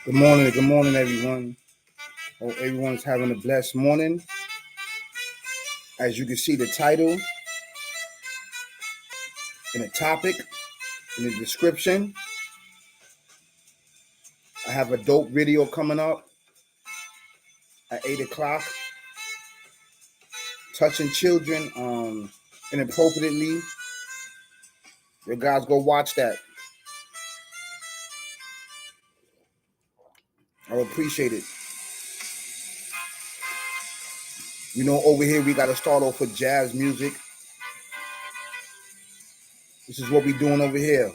Good morning, everyone. Hope everyone's having a blessed morning. As you can see, the title and the topic in the description. I have a dope video coming up at 8 o'clock, touching children inappropriately. You guys go watch that. I would appreciate it. You know, over here we got to start off with jazz music. This is what we're doing over here.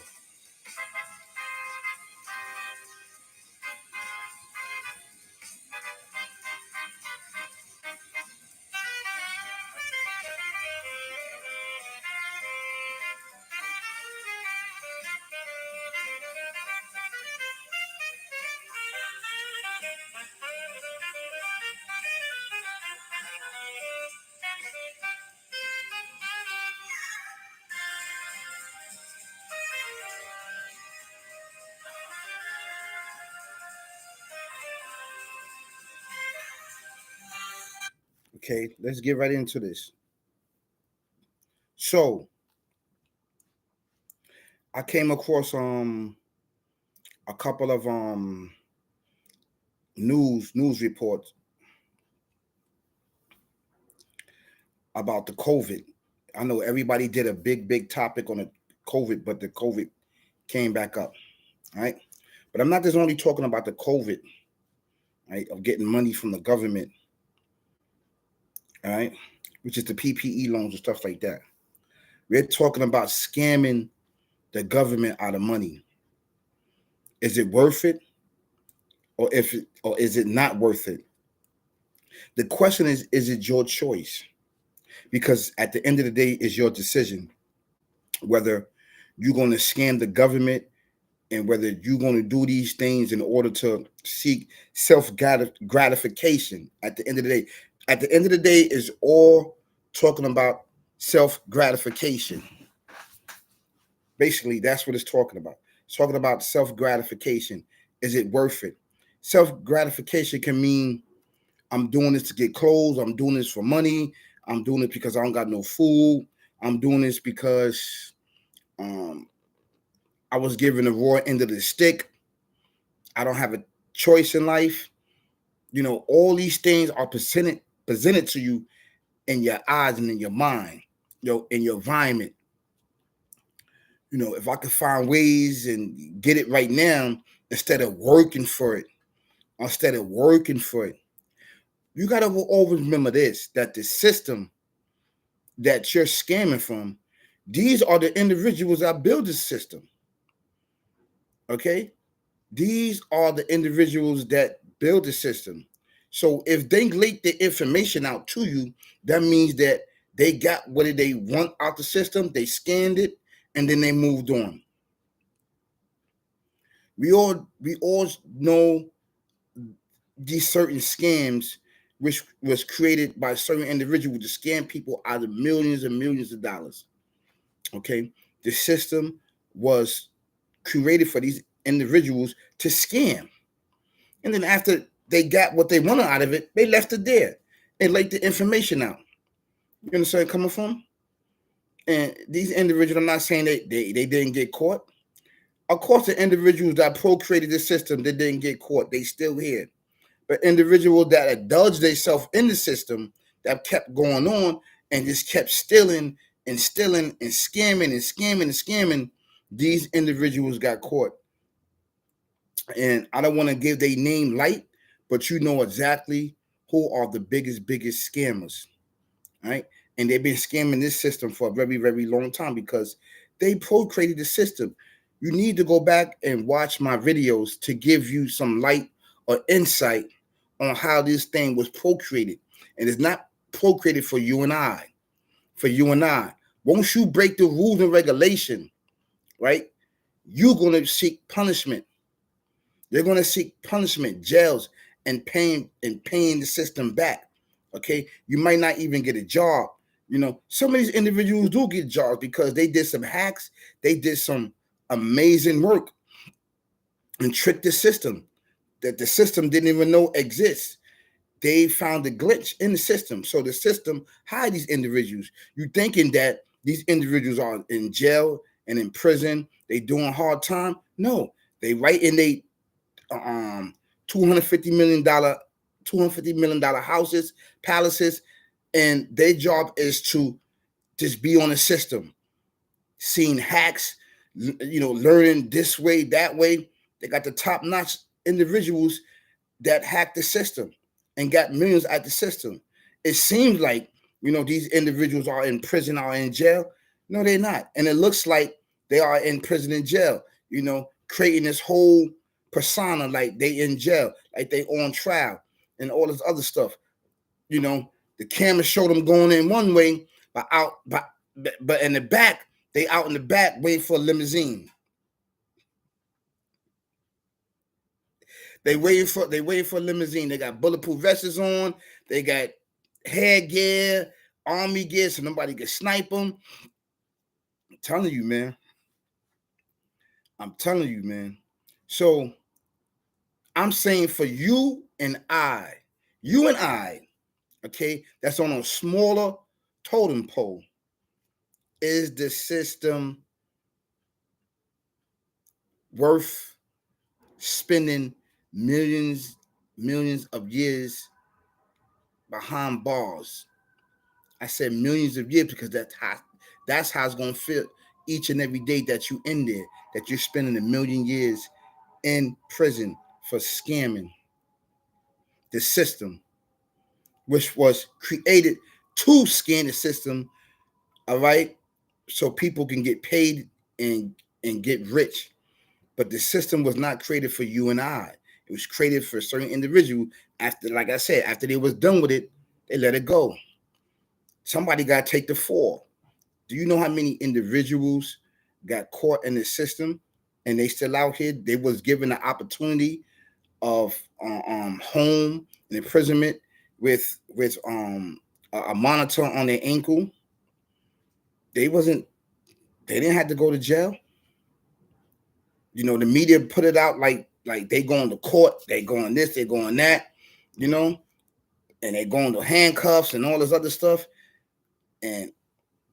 Okay, let's get right into this. So, I came across a couple of news reports about the COVID. I know everybody did a big topic on the COVID, but the COVID came back up, right? But I'm not just only talking about the COVID, right, of getting money from the government, all right, which is the PPE loans and stuff like that. We're talking about scamming the government out of money. Is it worth it, or is it not worth it? The question is it your choice? Because at the end of the day, it's your decision whether you're going to scam the government and whether you're going to do these things in order to seek self gratification. At the end of the day, is all talking about self gratification. Basically, that's what it's talking about. It's talking about self gratification. Is it worth it? Self gratification can mean I'm doing this to get clothes. I'm doing this for money. I'm doing it because I don't got no food. I'm doing this because I was given the raw end of the stick. I don't have a choice in life. You know, all these things are presented to you in your eyes and in your mind, in your environment. You know, if I could find ways and get it right now instead of working for it, you got to always remember this, that the system that you're scamming from, these are the individuals that build the system. Okay? These are the individuals that build the system. So if they leak the information out to you, that means that they got what they want out the system, they scanned it, and then they moved on. We all know these certain scams which was created by certain individuals to scam people out of millions and millions of dollars. Okay? The system was created for these individuals to scam. And then after they got what they wanted out of it, they left it there and let the information out. You understand where I'm coming from? And these individuals, I'm not saying they didn't get caught. Of course, the individuals that procreated the system, they didn't get caught. They still here. But individuals that indulged themselves in the system, that kept going on and just kept stealing and stealing and scamming, these individuals got caught. And I don't want to give their name light, but you know exactly who are the biggest scammers, right? And they've been scamming this system for a very, very long time because they procreated the system. You need to go back and watch my videos to give you some light or insight on how this thing was procreated. And it's not procreated for you and I. For you and I. Once you break the rules and regulation, right, you're going to seek punishment. They're going to seek punishment, jails, and paying the system back. Okay, you might not even get a job. You know, some of these individuals do get jobs because they did some hacks, they did some amazing work and tricked the system. that the system didn't even know exists. They found a glitch in the system. So the system hide these individuals. You thinking that these individuals are in jail and in prison, they doing hard time. No, they right in they $250 million houses, palaces, and their job is to just be on the system, seeing hacks, learning this way, that way. They got the top-notch individuals that hacked the system and got millions out the system. It seems like, these individuals are in prison or in jail. No, they're not. And it looks like they are in prison and jail, creating this whole persona like they in jail, like they on trial and all this other stuff. The camera showed them going in one way, but in the back, they out in the back waiting for a limousine. They waiting for a limousine. They got bulletproof vests on. They got headgear, army gear, so nobody can snipe them. I'm telling you, man. So I'm saying for you and I, okay, that's on a smaller totem pole, is the system worth spending millions of years behind bars? I said millions of years because that's how it's gonna feel each and every day that you in there, that you're spending 1,000,000 years in prison for scamming the system, which was created to scam the system, all right, so people can get paid and get rich. But the system was not created for you and I. It was created for a certain individual. After, like I said, after they was done with it, they let it go. Somebody got to take the fall. Do you know how many individuals got caught in the system and they still out here? They was given the opportunity of home and imprisonment with a monitor on their ankle. They didn't have to go to jail. The media put it out like they going to court, they going this, they going that, and they going to handcuffs and all this other stuff. And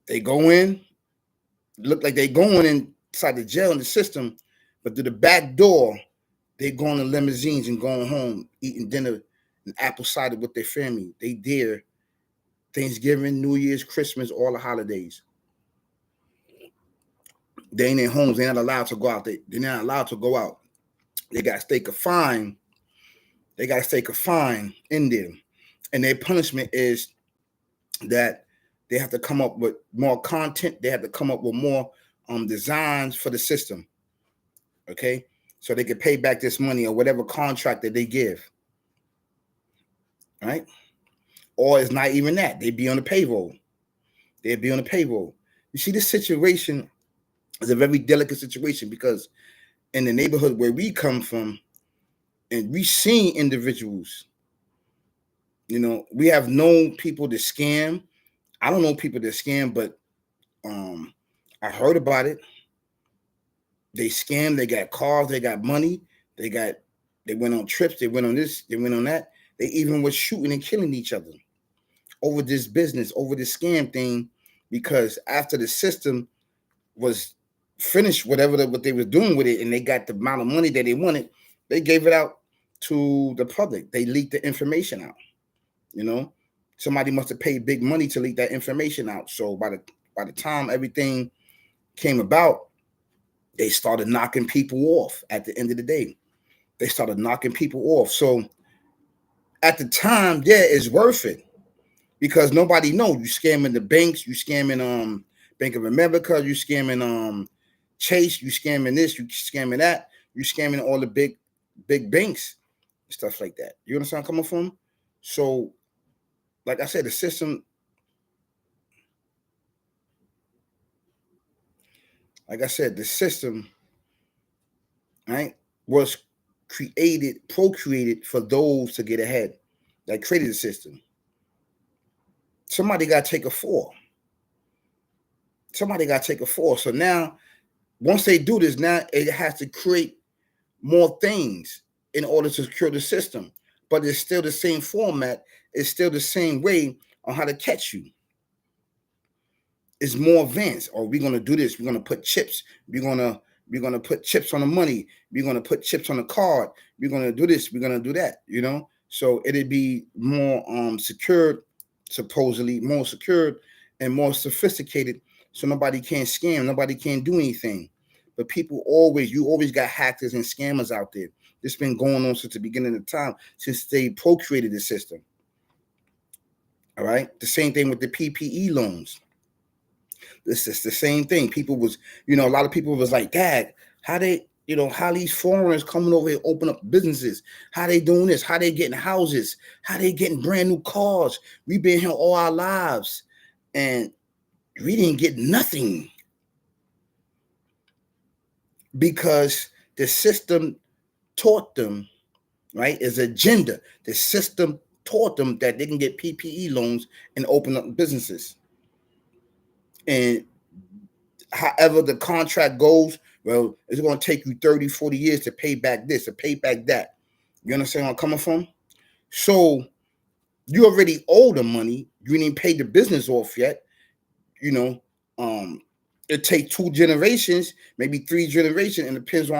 they go in, look like they going inside the jail in the system, but through the back door, they going to limousines and going home, eating dinner and apple cider with their family. They there Thanksgiving, New Year's, Christmas, all the holidays. They ain't in homes. They're not allowed to go out. They're not allowed to go out. They got to stay confined. They got to stay confined in there. And their punishment is that they have to come up with more content. They have to come up with more designs for the system. Okay? So they can pay back this money or whatever contract that they give. Right? Or it's not even that. They be on the payroll. They'd be on the payroll. You see, this situation is a very delicate situation because in the neighborhood where we come from, and we seen individuals, we have known people that scam. I don't know people that scam, but I heard about it. They scam, they got cars, they got money, they went on trips, they went on this, they went on that. They even was shooting and killing each other over this business, over this scam thing, because after the system was finished, what they were doing with it, and they got the amount of money that they wanted, they gave it out to the public. They leaked the information out. Somebody must have paid big money to leak that information out. So by the time everything came about, they started knocking people off. At the end of the day, they started knocking people off. So at the time, yeah, it's worth it because nobody knows. You scamming the banks, you scamming Bank of America, you scamming Chase, you scamming this, you scamming that, you scamming all the big banks, stuff like that. You understand where I'm coming from? So, like I said, the system, right, was procreated for those to get ahead. That created the system. Somebody got to take a fall. So now, once they do this, now it has to create more things in order to secure the system. But it's still the same format. It's still the same way on how to catch you. It's more advanced. Or we're gonna do this. We're gonna put chips. We're gonna put chips on the money. We're gonna put chips on the card. We're gonna do this. We're gonna do that. So it'd be more secured, supposedly more secured and more sophisticated. So nobody can scam. Nobody can do anything. But you always got hackers and scammers out there. This been going on since the beginning of time, since they procreated the system. All right. The same thing with the PPE loans. This is the same thing. People was, a lot of people was like, Dad, how these foreigners coming over here open up businesses? How they doing this? How they getting houses? How they getting brand new cars? We've been here all our lives and we didn't get nothing because the system taught them, right? Is agenda. The system taught them that they can get PPE loans and open up businesses. And however the contract goes, well, it's going to take you 30, 40 years to pay back this, to pay back that. You understand where I'm coming from? So you already owe the money. You didn't pay the business off yet. It takes 2 generations, maybe 3 generations, and it depends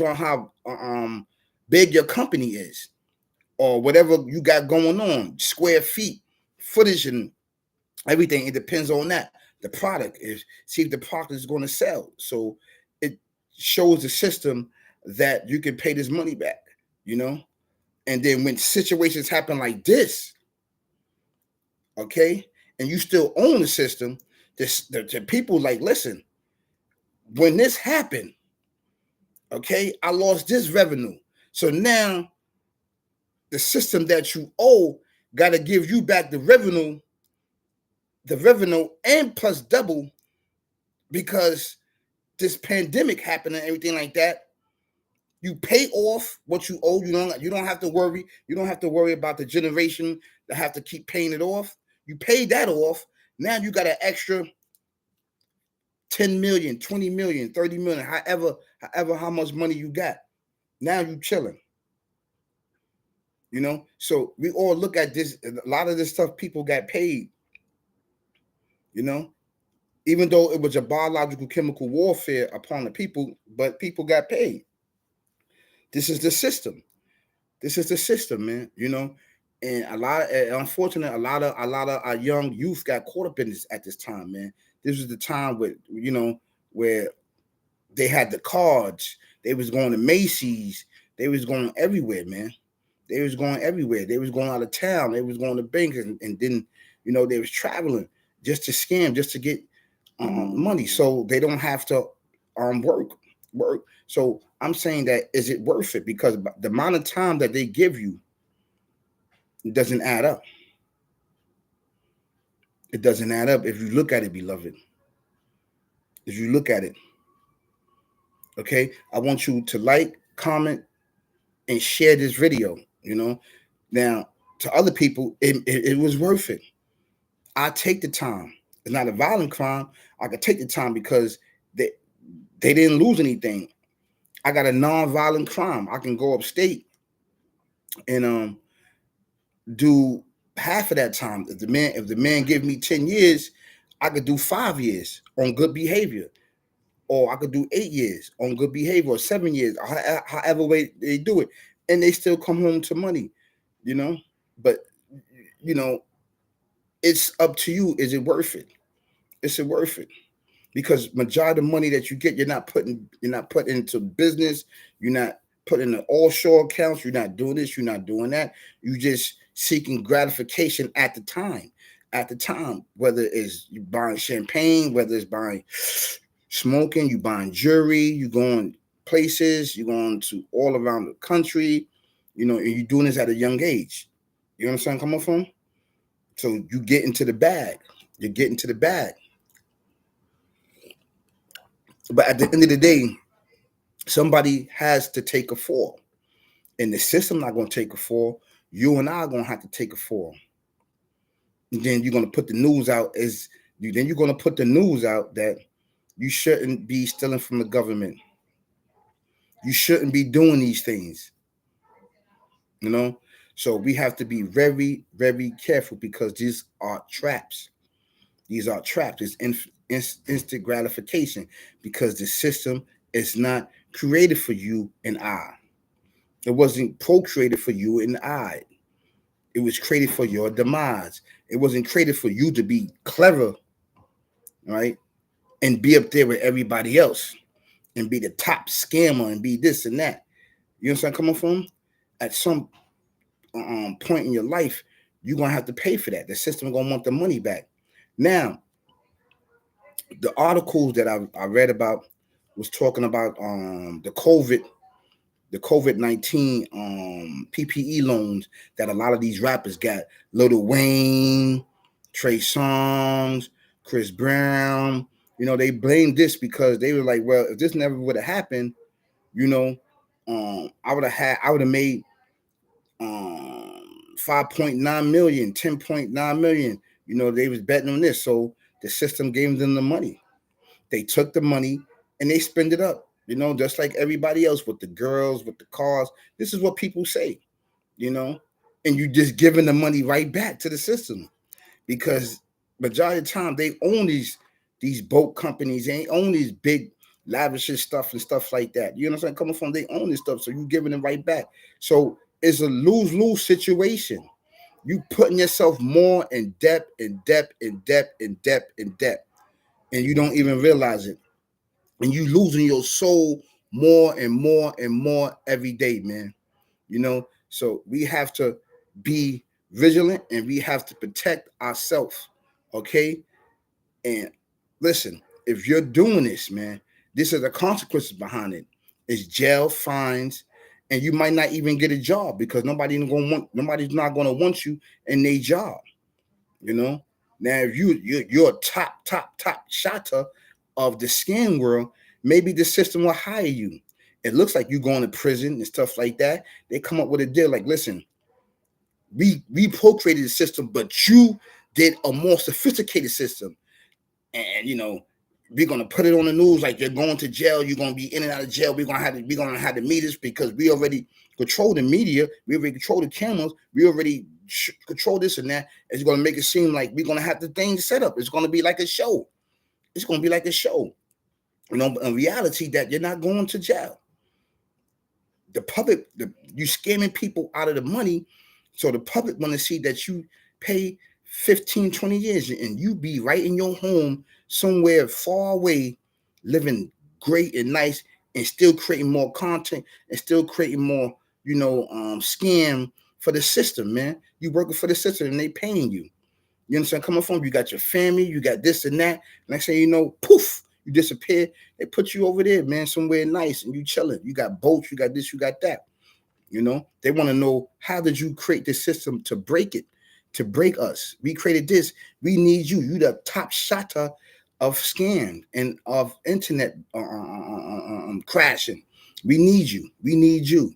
on how big your company is or whatever you got going on, square feet, footage, and everything. It depends on that. The product is, see if the product is going to sell. So it shows the system that you can pay this money back, And then when situations happen like this, okay, and you still own the system, the people like, listen, when this happened, okay, I lost this revenue. So now the system that you owe got to give you back the revenue and plus double, because this pandemic happened and everything like that. You pay off what you owe. You don't have to worry. You don't have to worry about the generation that have to keep paying it off. You pay that off. Now you got an extra 10 million, 20 million, 30 million, however how much money you got. Now you chilling. So we all look at this. A lot of this stuff, people got paid. Even though it was a biological chemical warfare upon the people, but people got paid. This is the system. This is the system, man. And unfortunately, a lot of our young youth got caught up in this at this time, man. This was the time where they had the cards. They was going to Macy's. They was going everywhere, man. They was going everywhere. They was going out of town. They was going to banks, and then, they was traveling just to scam, just to get money, so they don't have to work. So I'm saying that, is it worth it? Because the amount of time that they give you, it doesn't add up. It doesn't add up if you look at it, beloved. If you look at it. Okay, I want you to like, comment, and share this video. Now to other people, it was worth it. I take the time. It's not a violent crime. I could take the time because they didn't lose anything. I got a non-violent crime. I can go upstate and do half of that time. If the man give me 10 years, I could do 5 years on good behavior. Or I could do 8 years on good behavior, or 7 years, however way they do it. And they still come home to money, But, it's up to you. Is it worth it? Is it worth it? Because majority of the money that you get, you're not putting into business. You're not putting in offshore accounts. You're not doing this. You're not doing that. You're just seeking gratification at the time. At the time, whether it's you buying champagne, whether it's buying smoking, you buying jewelry, you going places, you going to all around the country, and you're doing this at a young age. You understand where I'm coming from? So you get into the bag. You're getting to the bag. But at the end of the day, somebody has to take a fall. And the system not going to take a fall. You and I are going to have to take a fall. And then you're going to put the news out you're going to put the news out that you shouldn't be stealing from the government. You shouldn't be doing these things, you know. So we have to be very, very careful because these are traps. These are traps. It's instant gratification because the system is not created for you and I. It wasn't procreated for you and I. It was created for your demise. It wasn't created for you to be clever, right? And be up there with everybody else and be the top scammer and be this and that. You know what I'm coming from? At some point in your life, you're gonna have to pay for that. The system gonna want the money back. Now, the articles that I read about was talking about the COVID-19 PPE loans that a lot of these rappers got. Lil Wayne, Trey Songz, Chris Brown. You know, they blamed this because they were like, well, if this never would have happened, you know, I would have made 5.9 million, 10.9 million. You know, they was betting on this. So the system gave them the money. They took the money and they spend it up, you know, just like everybody else with the girls, with the cars. This is what people say, you know, and you just giving the money right back to the system because majority of the time they own these boat companies, they own these big lavish stuff and stuff like that. You know what I'm saying? Coming from, they own this stuff, so you giving it right back. So it's a lose-lose situation. You putting yourself more in debt, and you don't even realize it. And you losing your soul more and more and more every day, man. You know, so we have to be vigilant and we have to protect ourselves. Okay. And listen, if you're doing this, man, this is the consequences behind it. It's jail, fines, and you might not even get a job because nobody's not gonna want you in their job. You know. Now, if you're a top shotter of the scam world, maybe the system will hire you. It looks like you going to prison and stuff like that. They come up with a deal like, listen, we procreated the system, but you did a more sophisticated system. And you know, we're gonna put it on the news like you're going to jail, you're gonna be in and out of jail. We're gonna have to meet this because we already control the media, we already control the cameras, we already control this and that. It's gonna make it seem like we're gonna have the things set up. It's gonna be like a show. It's gonna be like a show. You know, in reality, that you're not going to jail. The public, you scamming people out of the money, so the public want to see that you pay 15, 20 years and you be right in your home somewhere far away, living great and nice and still creating more content and still creating more, you know, scam for the system, man. You working for the system and they paying you. You understand? Coming from, you got your family, you got this and that. Next thing you know, poof, you disappear. They put you over there, man, somewhere nice and you chilling. You got boats, you got this, you got that. You know, they want to know, how did you create this system to break it, to break us? We created this. We need you. You the top shotter of scam and of internet crashing. We need you. We need you.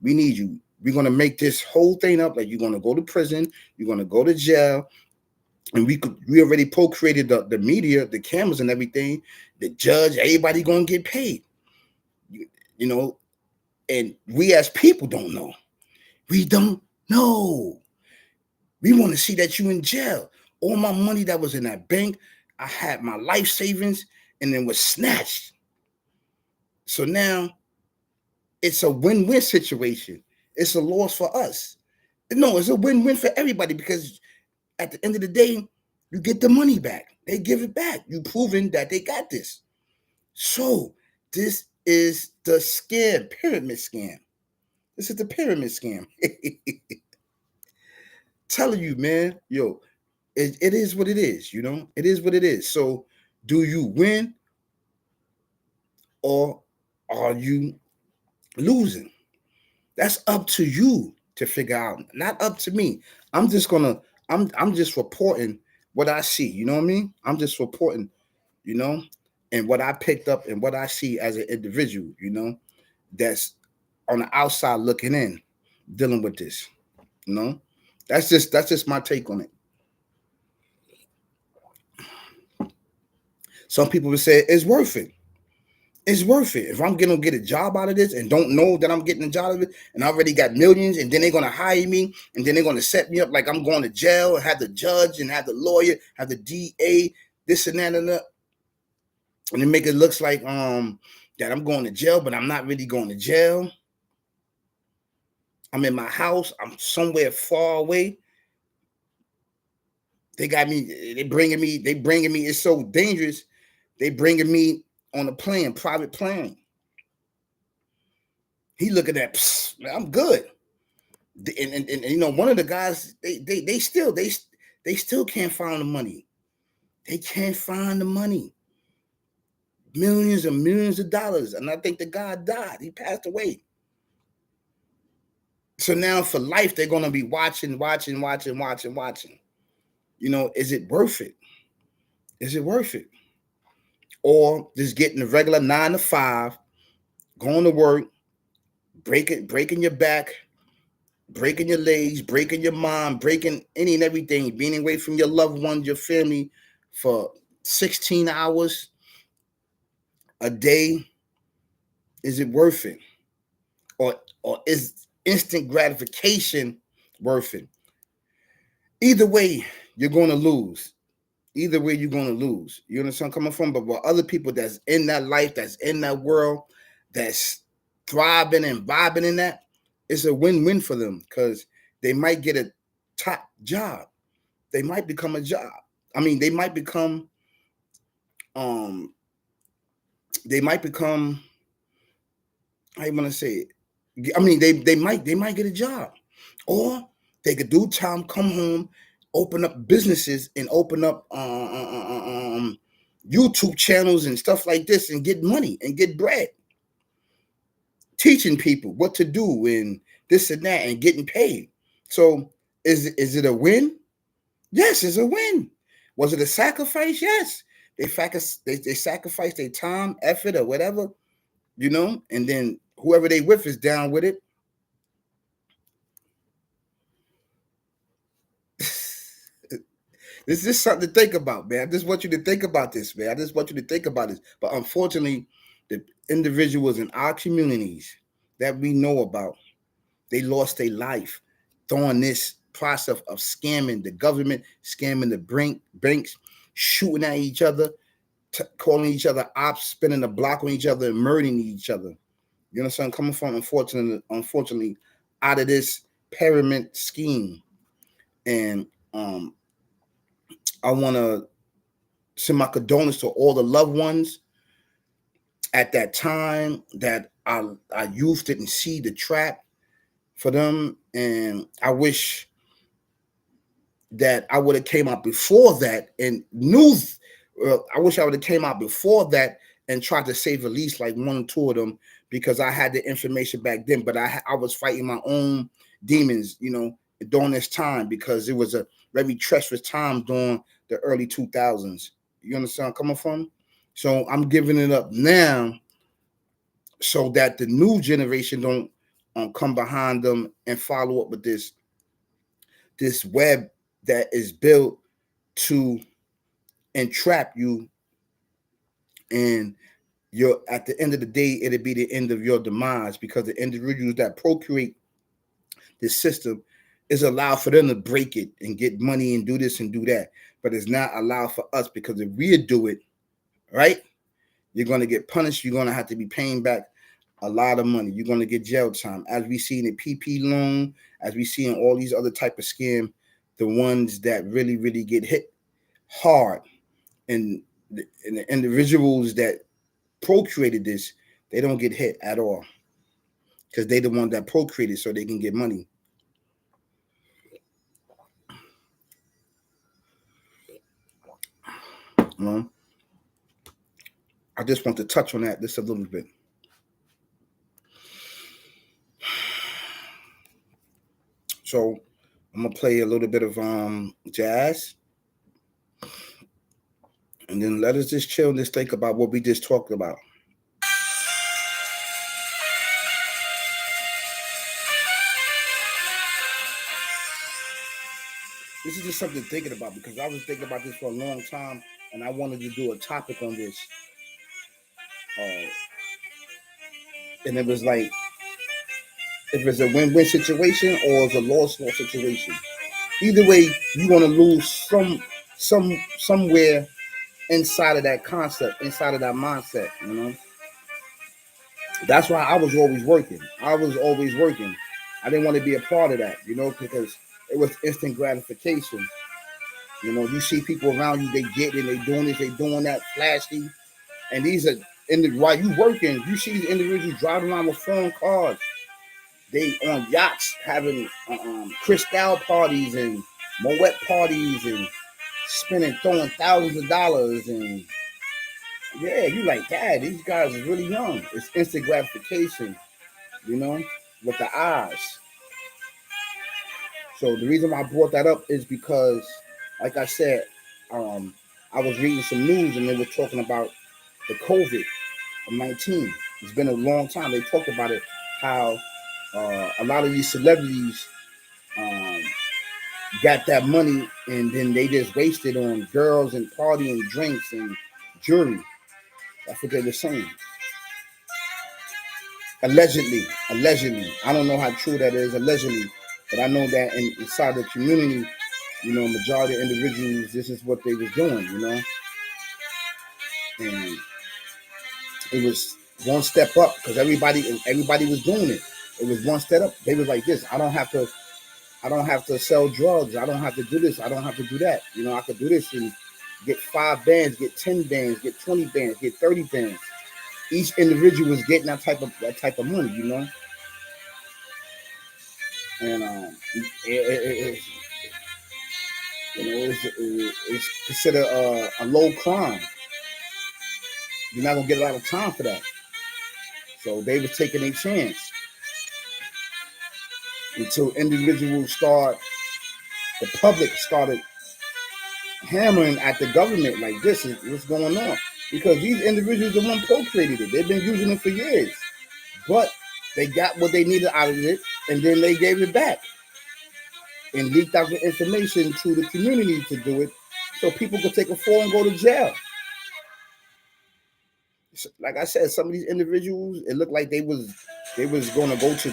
We need you. We're going to make this whole thing up. Like, you're going to go to prison. You're going to go to jail. And we already procreated the media, the cameras and everything. The judge, everybody going to get paid. You know, and we as people don't know. We don't know. We want to see that you in jail. All my money that was in that bank, I had my life savings, and then was snatched. So now it's a win-win situation. It's a loss for us. No, it's a win-win for everybody because at the end of the day, you get the money back. They give it back. You proving that they got this. So this is the scam, pyramid scam. This is the pyramid scam. Telling you, man, yo, it is what it is, you know? It is what it is. So do you win or are you losing? That's up to you to figure out, not up to me. I'm just reporting what I see, you know what I mean? I'm just reporting, you know, and what I picked up and what I see as an individual, you know, that's on the outside looking in, dealing with this, you know. That's just my take on it. Some people would say it's worth it. It's worth it. If I'm gonna get a job out of this and don't know that I'm getting a job out of it, and I already got millions, and then they're gonna hire me, and then they're gonna set me up like I'm going to jail, and have the judge, and have the lawyer, have the DA, this and that, and that, and then make it looks like that I'm going to jail, but I'm not really going to jail. I'm in my house. I'm somewhere far away. They got me. They bringing me. They bringing me. It's so dangerous. They bringing me on a plane, private plane. He looking at. I'm good. And you know, one of the guys. They still can't find the money. They can't find the money. Millions and millions of dollars, and I think the guy died. He passed away. So now for life, they're gonna be watching. You know, is it worth it? Is it worth it? Or just getting a regular 9 to 5, going to work, breaking your back, breaking your legs, breaking your mind, breaking any and everything, being away from your loved ones, your family for 16 hours a day. Is it worth it? Or is instant gratification worth it? Either way, you're going to lose. Either way, you're going to lose. You understand where I'm coming from? But for other people that's in that life, that's in that world, that's thriving and vibing in that, it's a win-win for them because they might get a top job. They might become a job. I mean, they might become um how you want to say it? I mean, they might get a job. Or they could do time, come home, open up businesses and open up YouTube channels and stuff like this and get money and get bread. Teaching people what to do and this and that and getting paid. So is it a win? Yes, it's a win. Was it a sacrifice? Yes. They sacrifice their time, effort, or whatever, you know, and then whoever they with is down with it. This is something to think about, man. I just want you to think about this, man. I just want you to think about this. But unfortunately, the individuals in our communities that we know about, they lost their life during this process of scamming the government, scamming the banks, shooting at each other, calling each other ops, spinning the block on each other, and murdering each other. You know what I'm coming from? Unfortunately, out of this pyramid scheme. And I want to send my condolences to all the loved ones at that time that our youth didn't see the trap for them. And I wish that I would have came out before that and knew. I wish I would have came out before that and tried to save at least like 1 or 2 of them because I had the information back then. But I was fighting my own demons, you know, during this time because it was a very treacherous time during the early 2000s. You understand where I'm coming from? So I'm giving it up now so that the new generation don't come behind them and follow up with this web that is built to entrap you, and you're at the end of the day it'll be the end of your demise because the individuals that procreate this system is allowed for them to break it and get money and do this and do that, but it's not allowed for us because if we do it right, you're going to get punished. You're going to have to be paying back a lot of money. You're going to get jail time, as we see in the PP loan, as we see in all these other type of scam. The ones that really get hit hard, and the individuals that procreated this, they don't get hit at all because they the one that procreated so they can get money. You know, I just want to touch on that just a little bit. So I'm gonna play a little bit of jazz, and then let us just chill and just think about what we just talked about. This is just something thinking about because I was thinking about this for a long time, and I wanted to do a topic on this. And it was like, if it's a win-win situation or it's a loss-loss situation. Either way, you're gonna lose somewhere inside of that concept, inside of that mindset, you know. That's why I was always working. I was always working. I didn't want to be a part of that, you know, because it was instant gratification. You know, you see people around you, they get it, they doing this, they doing that, flashy. And these are while you working, you see these individuals driving around with foreign cars. They on yachts having Cristal parties and Moet parties and throwing thousands of dollars, and yeah, you like, Dad, these guys are really young. It's instant gratification, you know, with the eyes. So the reason why I brought that up is because, like I said, um, I was reading some news and they were talking about the COVID-19. It's been a long time. They talked about it, how a lot of these celebrities um, got that money and then they just wasted on girls and party and drinks and jewelry. That's what they were saying. Allegedly. I don't know how true that is, allegedly. But I know that inside the community, you know, majority of individuals, this is what they was doing, you know. And it was one step up because everybody was doing it. It was one step up. They was like this. I don't have to sell drugs. I don't have to do this. I don't have to do that. You know, I could do this and get 5 bands, get 10 bands, get 20 bands, get 30 bands. Each individual was getting that type of money, you know. And it's considered a low crime. You're not gonna get a lot of time for that. So they was taking a chance until the public started hammering at the government like, this is what's going on, because these individuals the one procreated it. They've been using it for years, but they got what they needed out of it, and then they gave it back and leaked out the information to the community to do it, so people could take a fall and go to jail. Like I said, some of these individuals, it looked like they was going to go to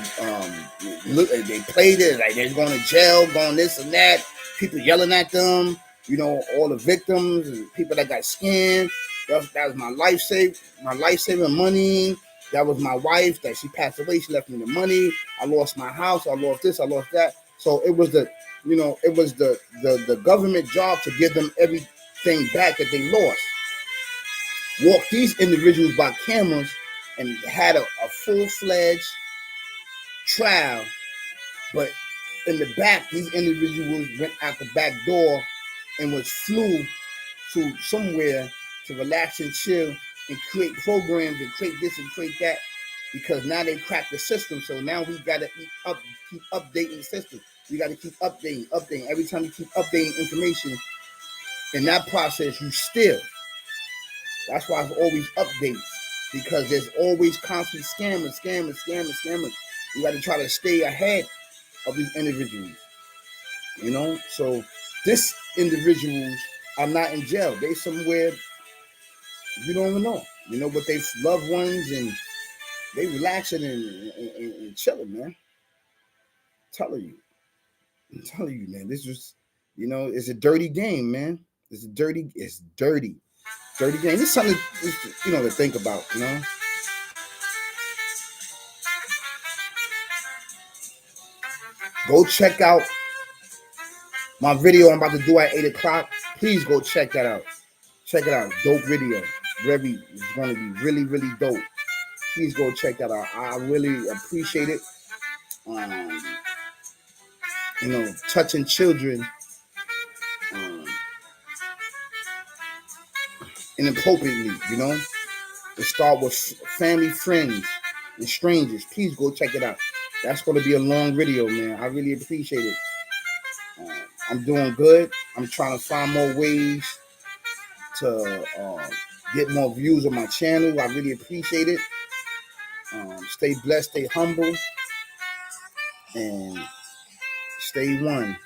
look. They played it like they're going to jail, going this and that. People yelling at them, you know, all the victims and people that got scammed. That was my life-saving money. That was my wife that she passed away. She left me the money. I lost my house. I lost this. I lost that. So it was the government job to give them everything back that they lost. Walked these individuals by cameras and had a full-fledged trial, but in the back, these individuals went out the back door and was flew to somewhere to relax and chill and create programs and create this and create that, because now they cracked the system. So now we got to keep updating the system. We got to keep updating. Every time you keep updating information, in that process, you still. That's why it's always updates, because there's always constant scammers. You got to try to stay ahead of these individuals, you know. So these individuals are not in jail. They somewhere you don't even know, you know, but they loved ones and they relaxing and chilling, man. I'm telling you, man. This was, you know, it's a dirty game, man. It's dirty game. It's something, you know, to think about, you know. Go check out my video I'm about to do at 8 o'clock. Please go check that out. Check it out. Dope video. It's going to be really, really dope. Please go check that out. I really appreciate it. You know, touching children inappropriately, you know. It start with family, friends, and strangers. Please go check it out. That's going to be a long video, man. I really appreciate it. I'm doing good. I'm trying to find more ways to get more views on my channel. I really appreciate it. Stay blessed, stay humble, and stay one.